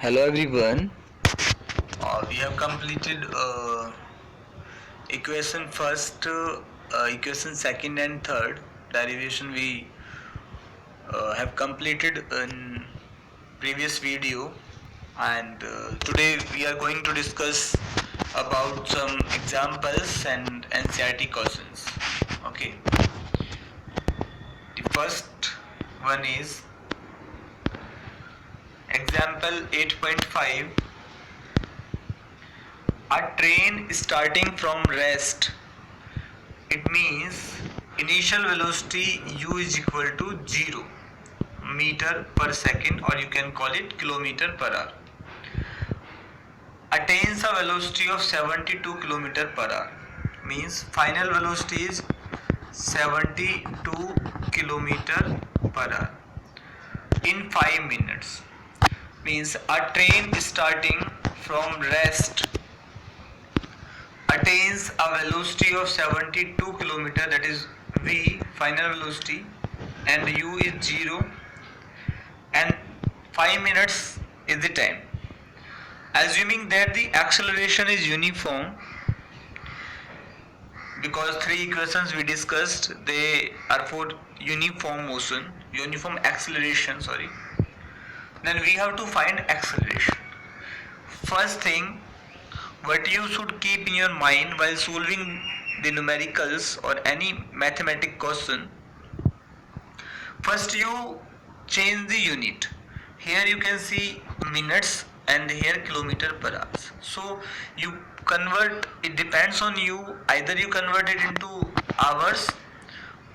Hello everyone. We have completed equation first, equation second and third derivation. We have completed in previous video, and today we are going to discuss about some examples and NCERT questions. Okay, the first one is example 8.5. A train starting from rest. It means initial velocity u is equal to 0 meter per second, or you can call it kilometer per hour. Attains a velocity of 72 kilometer per hour. Means final velocity is 72 kilometer per hour in 5 minutes. Means a train starting from rest attains a velocity of 72 kilometer, that is v final velocity, and u is 0, and 5 minutes is the time. Assuming that the acceleration is uniform, because three equations we discussed, they are for uniform acceleration, then we have to find acceleration. First thing, what you should keep in your mind while solving the numericals or any mathematic question, first you change the unit. Here you can see minutes and here kilometer per hour. So you convert, it depends on you, either you convert it into hours,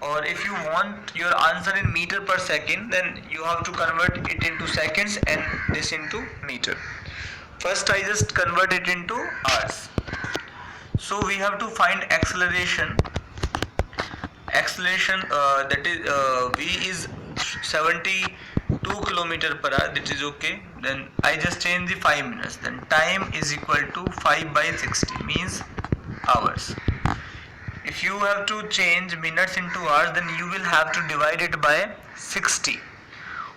or if you want your answer in meter per second, then you have to convert it into seconds and this into meter. First I just convert it into hours. So we have to find acceleration. That is v is 72 kilometer per hour, that is okay. Then I just change the 5 minutes, then time is equal to 5 by 60 means hours. If you have to change minutes into hours, then you will have to divide it by 60.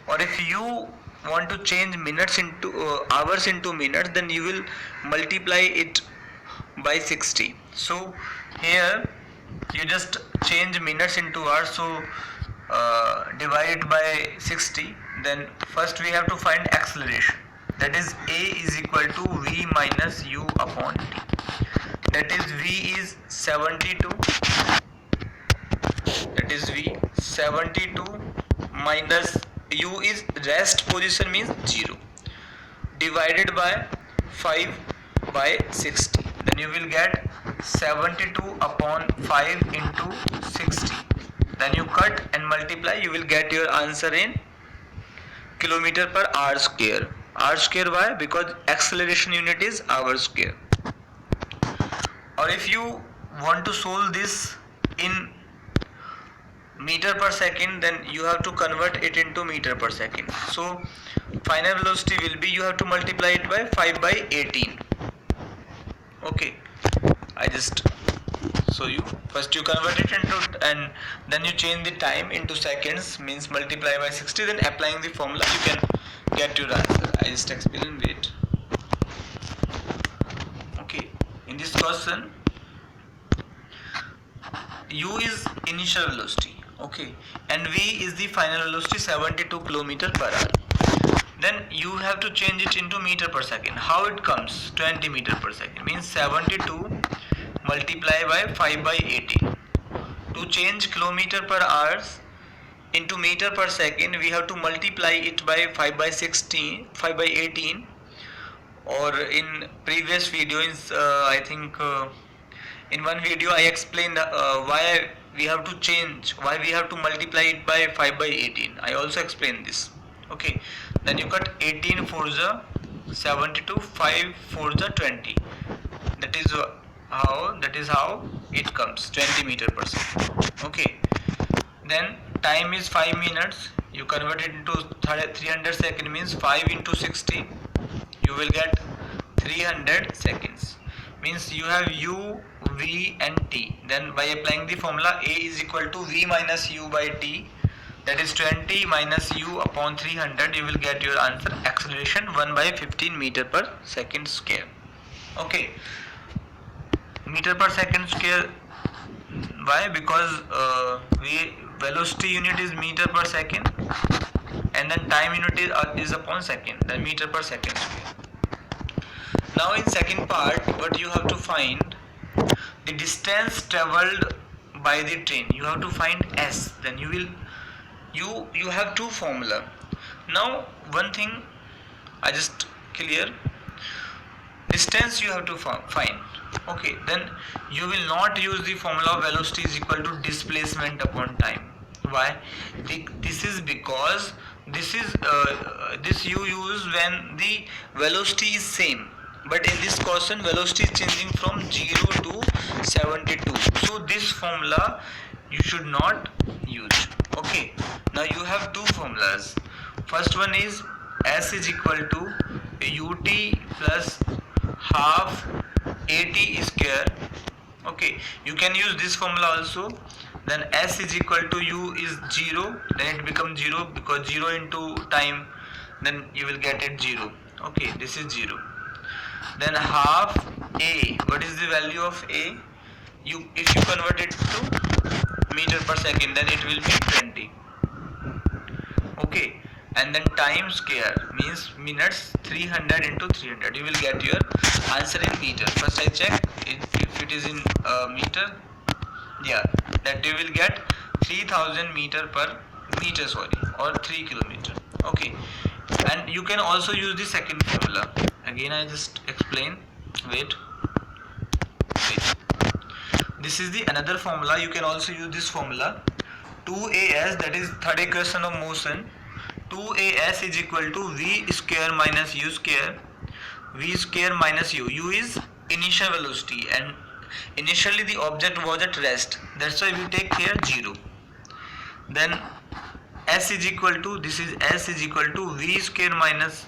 Or if you want to change minutes into hours into minutes, then you will multiply it by 60. So here you just change minutes into hours, so divide by 60. Then first we have to find acceleration, that is a is equal to v minus u upon t. That is v is 72, that is v 72 minus u is rest position means 0, divided by 5 by 60. Then you will get 72 upon 5 into 60. Then you cut and multiply, you will get your answer in kilometer per hour square. Hour square, why? Because acceleration unit is hour square. Or if you want to solve this in meter per second, then you have to convert it into meter per second. So final velocity will be, you have to multiply it by 5 by 18. Okay, I just show you. First you convert it into, and then you change the time into seconds, means multiply by 60, then applying the formula you can get your answer. I just explain it. Okay, in this question u is initial velocity, okay, and v is the final velocity 72 kilometer per hour. Then you have to change it into meter per second. How it comes? 20 meter per second means 72 multiply by 5 by 18. To change kilometer per hours into meter per second, we have to multiply it by 5 by 16, 5 by 18. Or in previous video, I think in one video I explained why we have to change, why we have to multiply it by 5 by 18. I also explained this. Okay, then you cut 18 for the 72, 5 for the 20. That is how it comes, 20 meter per second. Okay, then time is 5 minutes. You convert it into 300 second, means 5 into 60, you will get 300 seconds. Means you have u, v and t. Then by applying the formula, a is equal to v minus u by t, that is 20 minus u upon 300, you will get your answer, acceleration 1 by 15 meter per second square. Okay, meter per second square. Why? Because velocity unit is meter per second, and then time unit is upon second, then meter per second square. Now in second part, what you have to find the distance traveled by the train. You have to find s. Then you have two formula. Now one thing I just clear, distance you have to find. Okay, then you will not use the formula of velocity is equal to displacement upon time. Why? This is because this you use when the velocity is same, but in this question velocity is changing from 0 to 72, so this formula you should not use. Okay, now you have two formulas. First one is s is equal to ut plus half at square. Okay, you can use this formula also. Then s is equal to u is 0, then it becomes 0 because 0 into time, then you will get it 0. Okay, this is 0. Then half a, what is the value of a? If you convert it to meter per second, then it will be 20. Okay, and then time square means minutes, 300 into 300, you will get your answer in meter. First I check if it is in meter. Yeah, that you will get 3000 meter per meter, sorry, or 3 kilometer. Okay, and you can also use the second formula. Again I just explain. Wait. This is the another formula. You can also use this formula. 2as, that is third equation of motion. 2as is equal to v square minus u square. V square minus u. U is initial velocity, and initially the object was at rest. That's why we take here 0. Then s is equal to, this is s is equal to v square minus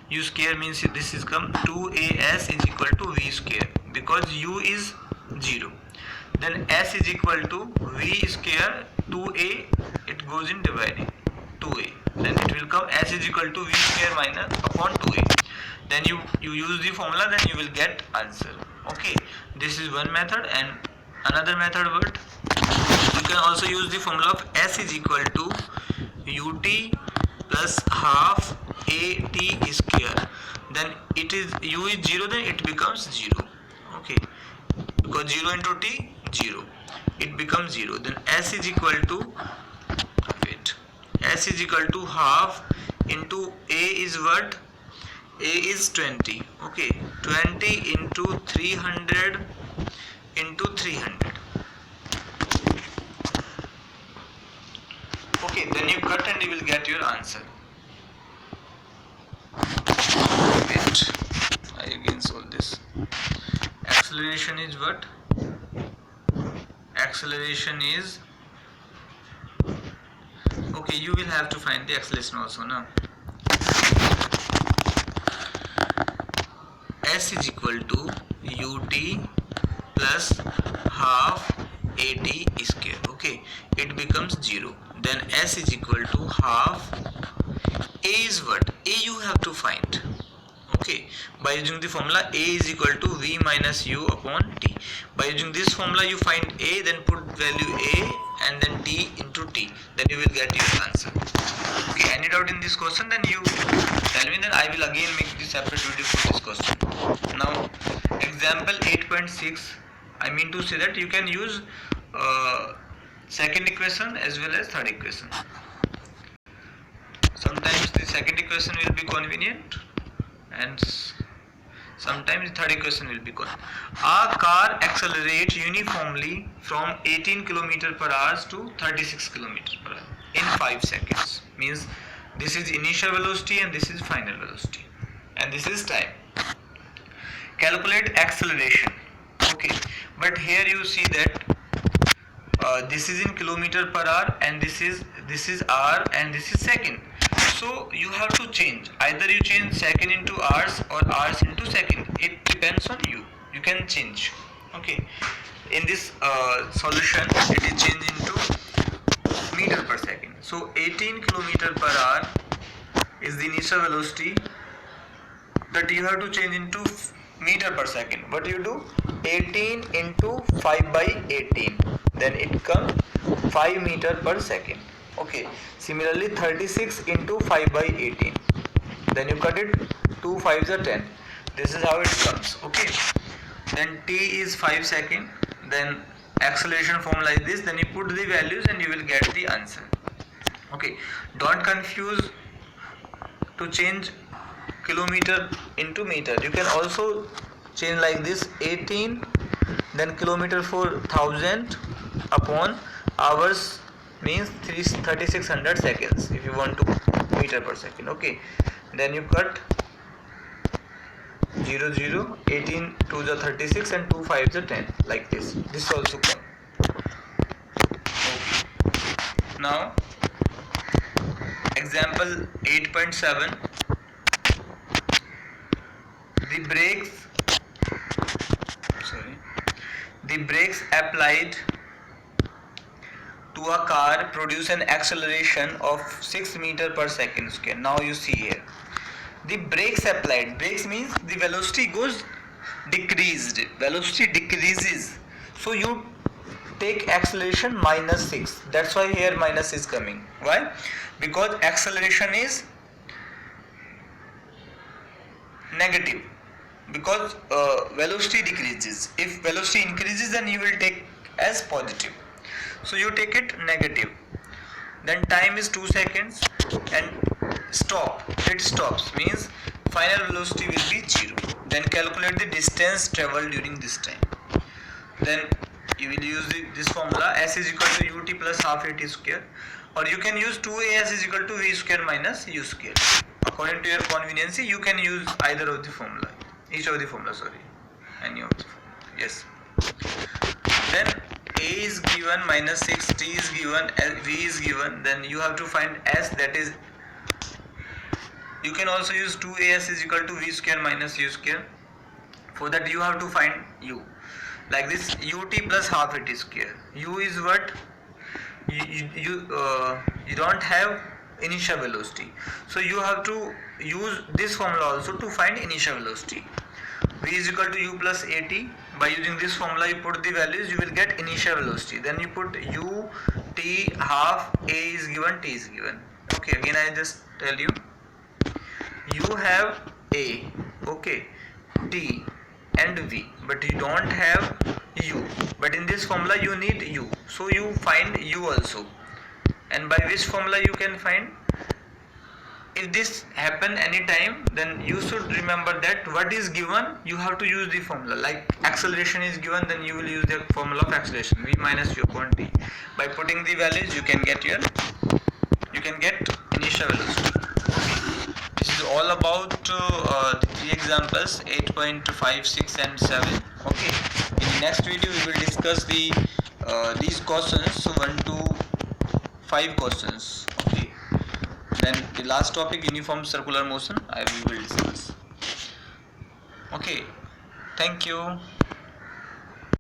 u square, means this is come 2as is equal to v square because u is 0. Then s is equal to v square 2a, it goes in dividing 2a, then it will come s is equal to v square minus upon 2a. Then you use the formula, then you will get answer. Okay, this is one method. And another method, what you can also use the formula of s is equal to ut plus half at square. Then it is u is 0, then it becomes 0. Okay, because 0 into t, 0, it becomes 0. Then s is equal to, wait, s is equal to half into a is what? A is 20. Okay, 20 into 300 into 300. Okay, then you cut and you will get your answer. Wait, I again solve this. Acceleration is what? Acceleration is, okay, you will have to find the acceleration also now. S is equal to ut plus half at square. Okay, it becomes 0. Then s is equal to half. A is what? A you have to find. Okay, by using the formula a is equal to v minus u upon t. By using this formula you find a, then put value a and then t into t, then you will get your answer. Okay, any doubt in this question, then you tell me, then I will again make this separate video for this question. Now example 8.6, I mean to say that you can use second equation as well as third equation. Sometimes the second equation will be convenient and sometimes the third equation will be convenient. A car accelerates uniformly from 18 km per hour to 36 km per hour in 5 seconds. Means this is initial velocity and this is final velocity and this is time. Calculate acceleration. Okay, but here you see that this is in kilometer per hour and this is hour and this is second. So you have to change, either you change second into hours or hours into second. It depends on you. You can change. Okay, in this solution it is changed into meter per second. So 18 km per hour is the initial velocity that you have to change into meter per second. What you do? 18 into 5 by 18, then it comes 5 meter per second. Okay, similarly 36 into 5 by 18, then you cut it, 2 5s are 10. This is how it comes. Okay, then t is 5 second, then acceleration form like this, then you put the values and you will get the answer. Okay, don't confuse to change kilometer into meter. You can also change like this, 18 then kilometer for 1000 upon hours means 3600 seconds if you want to meter per second. Okay, then you cut 0 0, 18 to the 36 and 2 5 the 10, like this also come. Okay. Now example 8.7, the brakes applied to a car produce an acceleration of 6 meter per second square. Now you see here, the brakes applied, brakes means the velocity goes decreased, velocity decreases, so you take acceleration minus 6. That's why here minus is coming. Why? Because acceleration is negative, because velocity decreases. If velocity increases, then you will take as positive, so you take it negative. Then time is 2 seconds and stop, it stops means final velocity will be 0. Then calculate the distance traveled during this time. Then you will use this formula, s is equal to ut plus half at square, or you can use 2as is equal to v square minus u square. According to your convenience, you can use either of the formula, each of the formula, any of the formula. Yes. Then a is given, minus 6, t is given, v is given, then you have to find s, that is, you can also use 2as is equal to v square minus u square. For that you have to find u, like this, ut plus half at square. U is what? You don't have initial velocity, so you have to use this formula also to find initial velocity. V is equal to u plus at. By using this formula, you put the values, you will get initial velocity. Then you put u, t, half, a is given, t is given. Okay, again I just tell you, you have a, okay, t and v, but you don't have u. But in this formula you need u, so you find u also. And by which formula you can find? If this happen anytime, then you should remember that what is given, you have to use the formula. Like acceleration is given, then you will use the formula of acceleration, v minus u upon t. By putting the values, you can get initial velocity. Okay. This is all about the 3 examples, 8.5, 6 and 7. Okay. In the next video we will discuss these questions, 1 to 5 questions. Okay. Then the last topic, uniform circular motion, we will discuss. Okay, thank you.